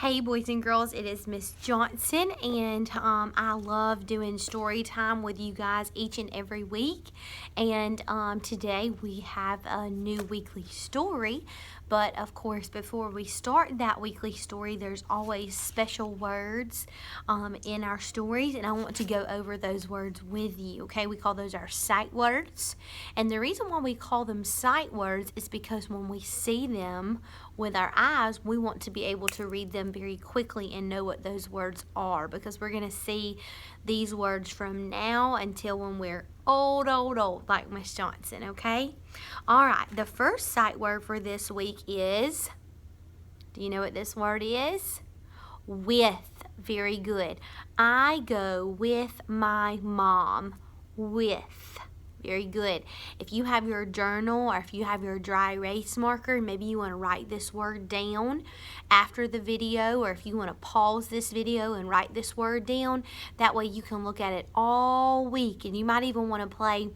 Hey boys and girls, it is Miss Johnson, and I love doing story time with you guys each and every week. And today we have a new weekly story, but of course before we start that weekly story, there's always special words in our stories, and I want to go over those words with you. Okay, we call those our sight words, and the reason why we call them sight words is because when we see them with our eyes, we want to be able to read them very quickly and know what those words are, because we're going to see these words from now until when we're old, like Miss Johnson, okay? All right, the first sight word for this week is, do you know what this word is? With. Very good. I go with my mom. With. Very good. If you have your journal or if you have your dry erase marker, maybe you want to write this word down after the video, or if you want to pause this video and write this word down, that way you can look at it all week. And you might even want to play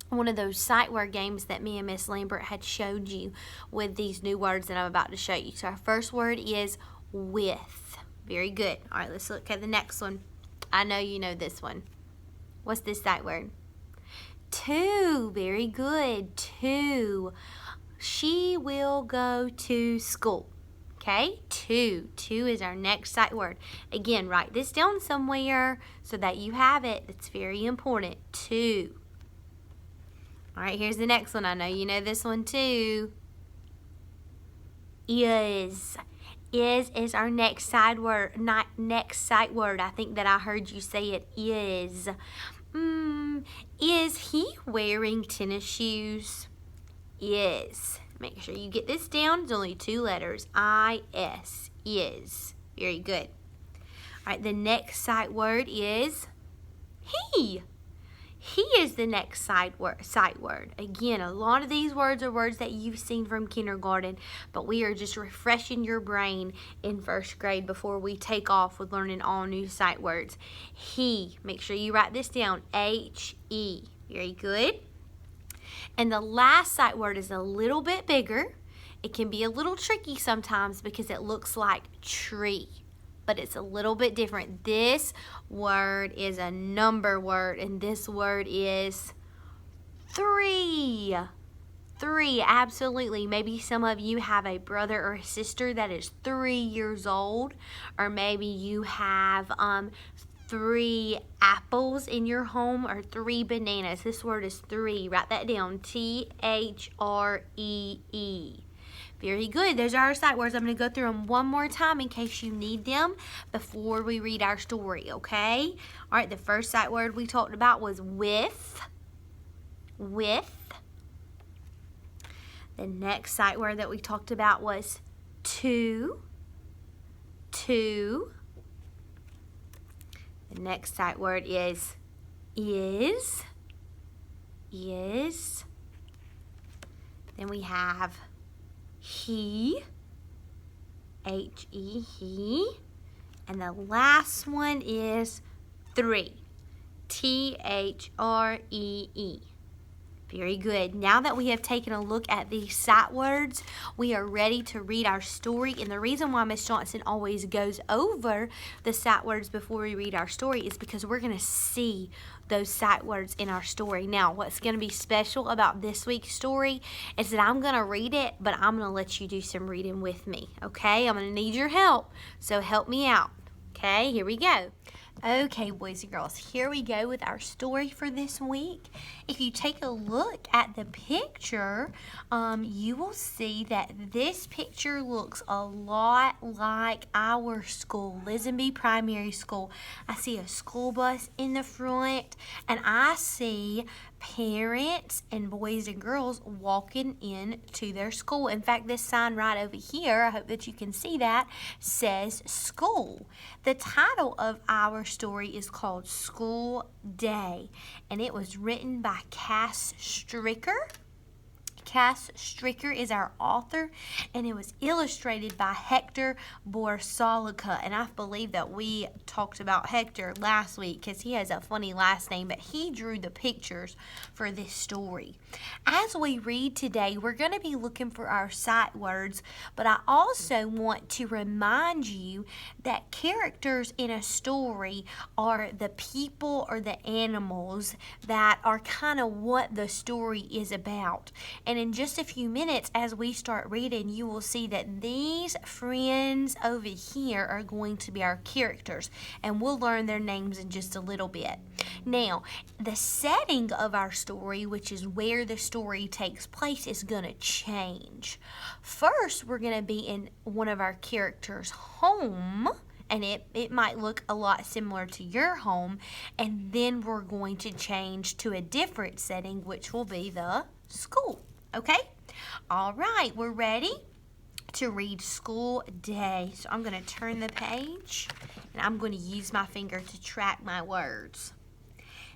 one of those sight word games that me and Miss Lambert had showed you with these new words that I'm about to show you. So our first word is with. Very good. All right, let's look at the next one. I know you know this one. What's this sight word? To. Very good. To. She will go to school. Okay, to. To is our next sight word. Again, write this down somewhere so that you have it. It's very important. To. All right, here's the next one. I know you know this one too. Is. Is our next sight word. Next sight word. I think that I heard you say it is. Is he wearing tennis shoes? Is. Make sure you get this down. It's only 2 letters. I-S. Is. Very good. All right, the next sight word is he. He is the next sight word. Again, a lot of these words are words that you've seen from kindergarten, but we are just refreshing your brain in 1st grade before we take off with learning all new sight words. He. Make sure you write this down. H-E. Very good. And the last sight word is a little bit bigger. It can be a little tricky sometimes because it looks like tree, but it's a little bit different. This word is a number word, and this word is 3. 3, absolutely. Maybe some of you have a brother or a sister that is 3 years old, or maybe you have 3 apples in your home, or 3 bananas. This word is 3. Write that down. T-H-R-E-E. Very good. Those are our sight words. I'm going to go through them one more time in case you need them before we read our story, okay? All right, the first sight word we talked about was with. With. The next sight word that we talked about was to. To. The next sight word is. Is. Then we have he, H-E, he. And the last one is 3, T-H-R-E-E. Very good. Now that we have taken a look at these sight words, we are ready to read our story. And the reason why Miss Johnson always goes over the sight words before we read our story is because we're going to see those sight words in our story. Now, what's going to be special about this week's story is that I'm going to read it, but I'm going to let you do some reading with me, okay? I'm going to need your help, so help me out, okay? Here we go. Okay, boys and girls, here we go with our story for this week. If you take a look at the picture, you will see that this picture looks a lot like our school, Lisenby Primary School. I see a school bus in the front, and I see parents and boys and girls walking into their school. In fact, this sign right over here, I hope that you can see that, says school. The title of our story is called School Day, and it was written by Cass Stricker. Cass Stricker is our author, and it was illustrated by Hector Borsalica. And I believe that we talked about Hector last week because he has a funny last name, but he drew the pictures for this story. As we read today, we're going to be looking for our sight words, but I also want to remind you that characters in a story are the people or the animals that are kind of what the story is about. And in just a few minutes, as we start reading, you will see that these friends over here are going to be our characters, and we'll learn their names in just a little bit. Now, the setting of our story, which is where the story takes place, is going to change. First, we're going to be in one of our characters' home, and it might look a lot similar to your home, and then we're going to change to a different setting, which will be the school. Okay? All right, we're ready to read School Day. So I'm going to turn the page, and I'm going to use my finger to track my words.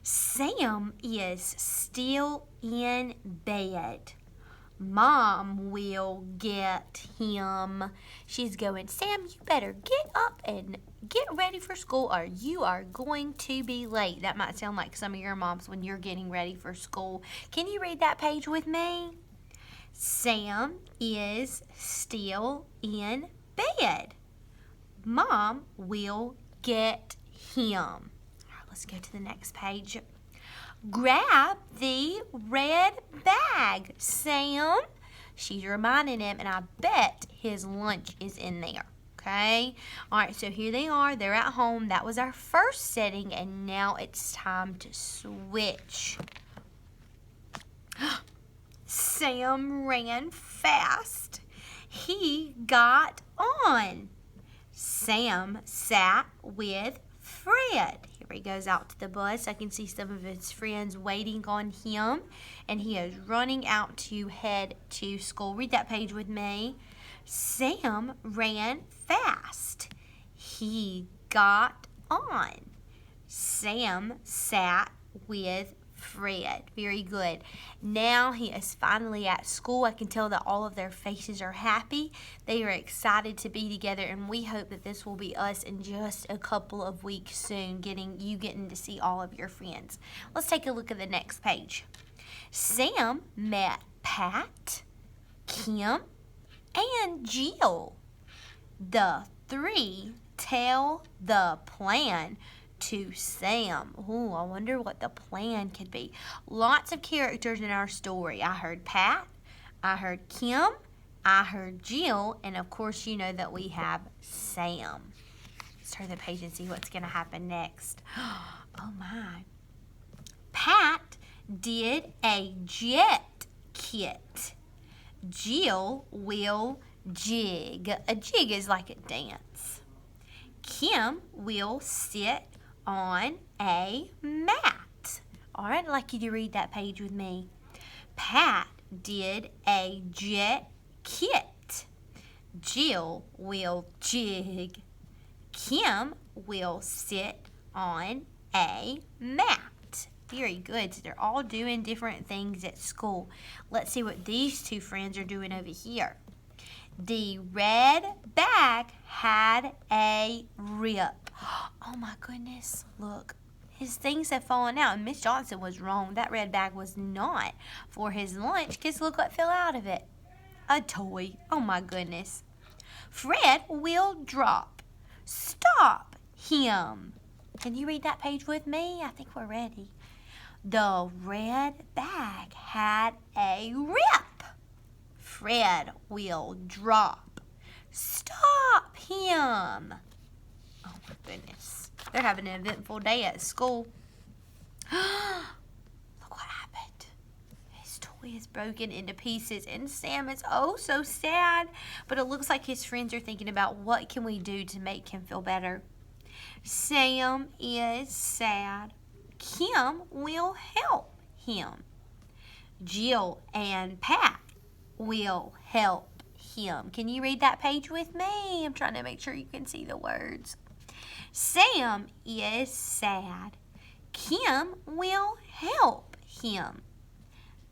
Sam is still in bed. Mom will get him. She's going, Sam, you better get up and get ready for school or you are going to be late. That might sound like some of your moms when you're getting ready for school. Can you read that page with me? Sam is still in bed. Mom will get him. All right, let's go to the next page. Grab the red bag, Sam. She's reminding him, and I bet his lunch is in there. Okay? All right, so here they are. They're at home. That was our first setting, and now it's time to switch. Sam ran fast. He got on. Sam sat with Fred. Here he goes out to the bus. I can see some of his friends waiting on him, and he is running out to head to school. Read that page with me. Sam ran fast. He got on. Sam sat with Fred. Very good. Now he is finally at school. I can tell that all of their faces are happy. They are excited to be together, and we hope that this will be us in just a couple of weeks soon, getting to see all of your friends. Let's take a look at the next page. Sam met Pat, Kim, and Jill. The three tell the plan to Sam. Ooh, I wonder what the plan could be. Lots of characters in our story. I heard Pat, I heard Kim, I heard Jill, and of course you know that we have Sam. Let's turn the page and see what's going to happen next. Oh my. Pat did a jet kit. Jill will jig. A jig is like a dance. Kim will sit on a mat. All right, I'd like you to read that page with me. Pat did a jet kit. Jill will jig. Kim will sit on a mat. Very good. So they're all doing different things at school. Let's see what these two friends are doing over here. The red bag had a rip. Oh my goodness, look. His things have fallen out, and Miss Johnson was wrong. That red bag was not for his lunch, because look what fell out of it. A toy. Oh my goodness. Fred will drop. Stop him. Can you read that page with me? I think we're ready. The red bag had a rip. Fred will drop. Stop him. Oh my goodness. They're having an eventful day at school. Look what happened. His toy is broken into pieces, and Sam is oh so sad. But it looks like his friends are thinking about what can we do to make him feel better. Sam is sad. Kim will help him. Jill and Pat will help him. Can you read that page with me? I'm trying to make sure you can see the words. Sam is sad. Kim will help him.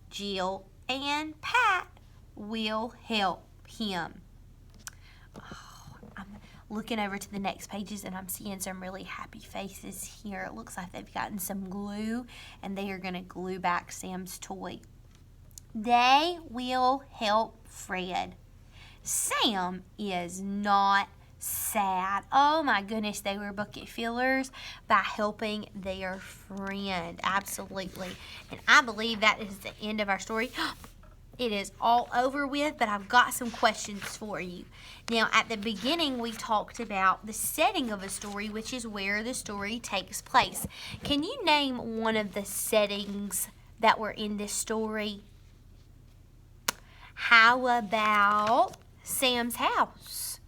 Jill and Pat will help him. Oh, I'm looking over to the next pages and I'm seeing some really happy faces here. It looks like they've gotten some glue and they are going to glue back Sam's toy. They will help Fred. Sam is not sad. Oh my goodness, they were bucket fillers by helping their friend. Absolutely. And I believe that is the end of our story. It is all over with, but I've got some questions for you. Now, at the beginning, we talked about the setting of a story, which is where the story takes place. Can you name one of the settings that were in this story? How about Sam's house?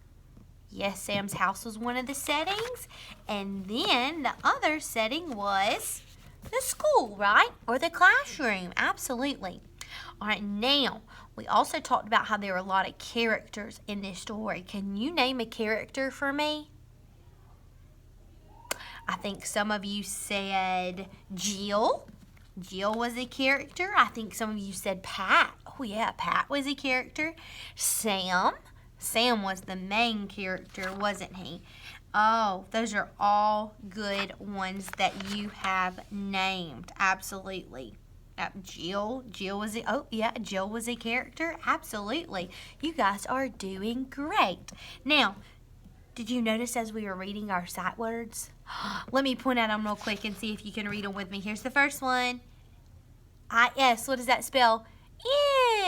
Yes, Sam's house was one of the settings. And then the other setting was the school, right? Or the classroom. Absolutely. All right, now, we also talked about how there were a lot of characters in this story. Can you name a character for me? I think some of you said Jill. Jill was a character. I think some of you said Pat. Oh, yeah, Pat was a character. Sam. Sam was the main character, wasn't he? Oh, those are all good ones that you have named. Absolutely. Jill was Jill was a character. Absolutely. You guys are doing great. Now, did you notice as we were reading our sight words? Let me point out them real quick and see if you can read them with me. Here's the first one. I-S. What does that spell?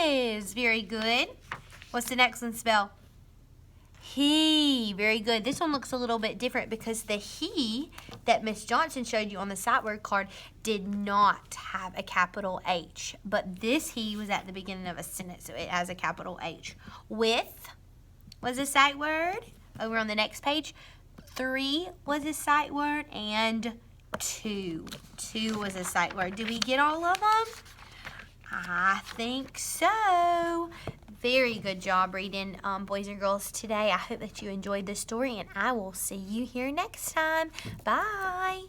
Is. Very good. What's the next one spell? He. Very good. This one looks a little bit different because the he that Miss Johnson showed you on the sight word card did not have a capital H. But this he was at the beginning of a sentence, so it has a capital H. With was a sight word. Over on the next page, 3 was a sight word, and 2. 2 was a sight word. Did we get all of them? I think so. Very good job reading, boys and girls, today. I hope that you enjoyed this story, and I will see you here next time. Bye.